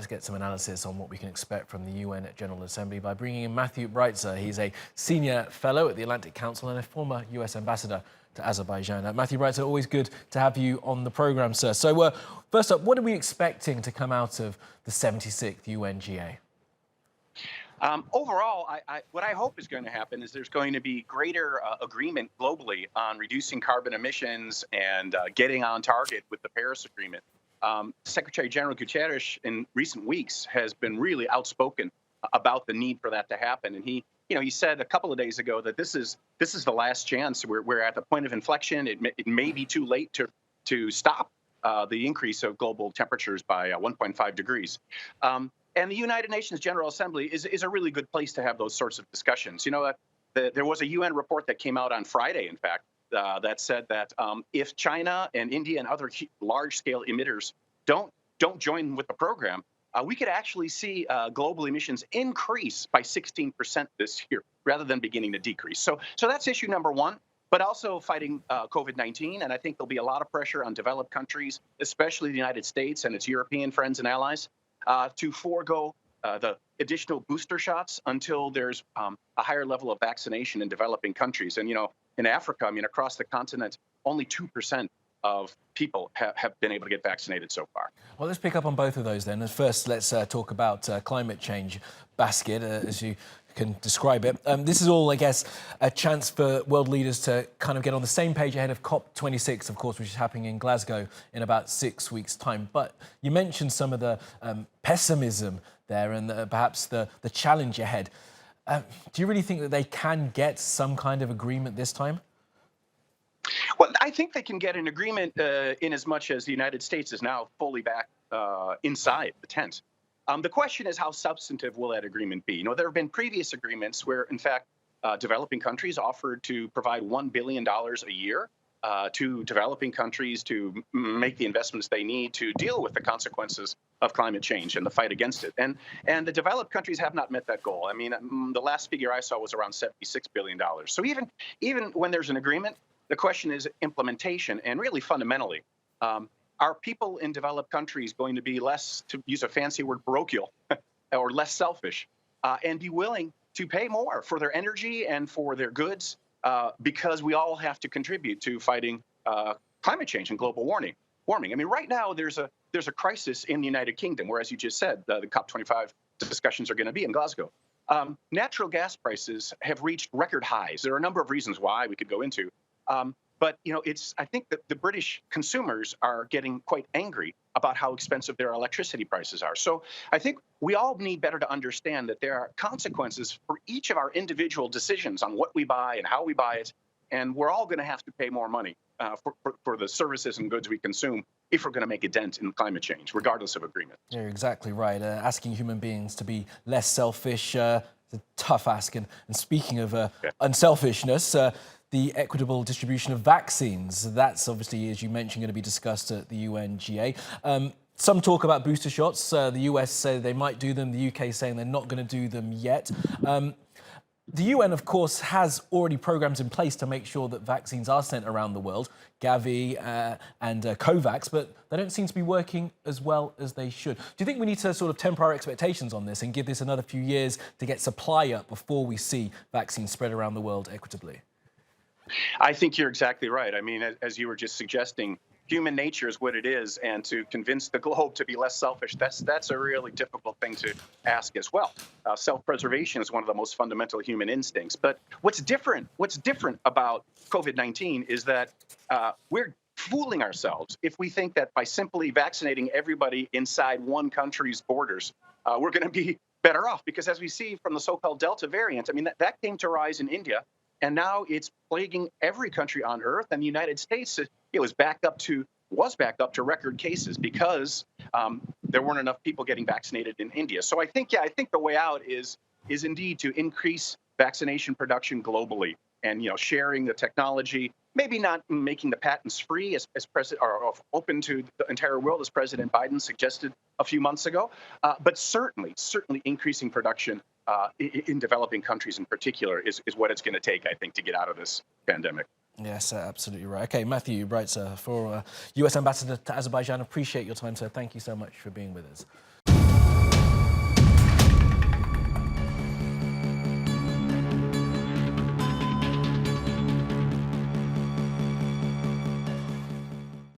get some analysis on what we can expect from the UN General Assembly by bringing in Matthew Bryza. He's a senior fellow at the Atlantic Council and a former US ambassador to Azerbaijan. Matthew Bryza, always good to have you on the programme, sir. So first up, what are we expecting to come out of the 76th UNGA? Overall, what I hope is going to happen is there's going to be greater agreement globally on reducing carbon emissions and getting on target with the Paris Agreement. Secretary General Guterres in recent weeks has been really outspoken about the need for that to happen. And he said a couple of days ago that this is the last chance. We're at the point of inflection. It may be too late to stop the increase of global temperatures by 1.5 degrees. And the United Nations General Assembly is a really good place to have those sorts of discussions. There was a UN report that came out on Friday, in fact, that said that if China and India and other large-scale emitters don't join with the program, we could actually see global emissions increase by 16% this year, rather than beginning to decrease. So that's issue number one. But also fighting COVID-19, and I think there'll be a lot of pressure on developed countries, especially the United States and its European friends and allies, to forego the additional booster shots until there's a higher level of vaccination in developing countries. And, in Africa, across the continent, only 2% of people have been able to get vaccinated so far. Well, let's pick up on both of those then. First, let's talk about climate change basket, as you can describe it. This is all, I guess, a chance for world leaders to kind of get on the same page ahead of COP26, of course, which is happening in Glasgow in about 6 weeks' time. But you mentioned some of the pessimism there and perhaps the challenge ahead. Do you really think that they can get some kind of agreement this time? Well, I think they can get an agreement in as much as the United States is now fully back inside the tent. The question is, how substantive will that agreement be? There have been previous agreements where, in fact, developing countries offered to provide $1 billion a year to developing countries to make the investments they need to deal with the consequences of climate change and the fight against it. And the developed countries have not met that goal. The last figure I saw was around $76 billion. So even when there's an agreement, the question is implementation. And really fundamentally, are people in developed countries going to be less, to use a fancy word, parochial, or less selfish, and be willing to pay more for their energy and for their goods, because we all have to contribute to fighting climate change and global warming. Right now there's a crisis in the United Kingdom, where, as you just said, the COP25 discussions are going to be in Glasgow. Natural gas prices have reached record highs. There are a number of reasons why we could go into. But I think that the British consumers are getting quite angry about how expensive their electricity prices are. So I think we all need better to understand that there are consequences for each of our individual decisions on what we buy and how we buy it. And we're all going to have to pay more money for the services and goods we consume if we're going to make a dent in climate change, regardless of agreement. You're exactly right. Asking human beings to be less selfish is a tough ask. And speaking of unselfishness, the equitable distribution of vaccines. That's obviously, as you mentioned, going to be discussed at the UNGA. Some talk about booster shots. The US say they might do them. The UK saying they're not going to do them yet. The UN, of course, has already programs in place to make sure that vaccines are sent around the world, Gavi and COVAX, but they don't seem to be working as well as they should. Do you think we need to sort of temper our expectations on this and give this another few years to get supply up before we see vaccines spread around the world equitably? I think you're exactly right. As you were just suggesting, human nature is what it is, and to convince the globe to be less selfish, that's a really difficult thing to ask as well. Self-preservation is one of the most fundamental human instincts. But what's different about COVID-19 is that we're fooling ourselves if we think that by simply vaccinating everybody inside one country's borders, we're going to be better off. Because as we see from the so-called Delta variant, that came to rise in India. And now it's plaguing every country on Earth, and the United States was back up to record cases because there weren't enough people getting vaccinated in India. So I think the way out is indeed to increase vaccination production globally, and sharing the technology. Maybe not making the patents free as president or open to the entire world as President Biden suggested a few months ago, but certainly increasing production in developing countries in particular is what it's going to take, I think, to get out of this pandemic. Yes, absolutely right. Okay, Matthew Bryza, for US Ambassador to Azerbaijan, appreciate your time, sir. Thank you so much for being with us.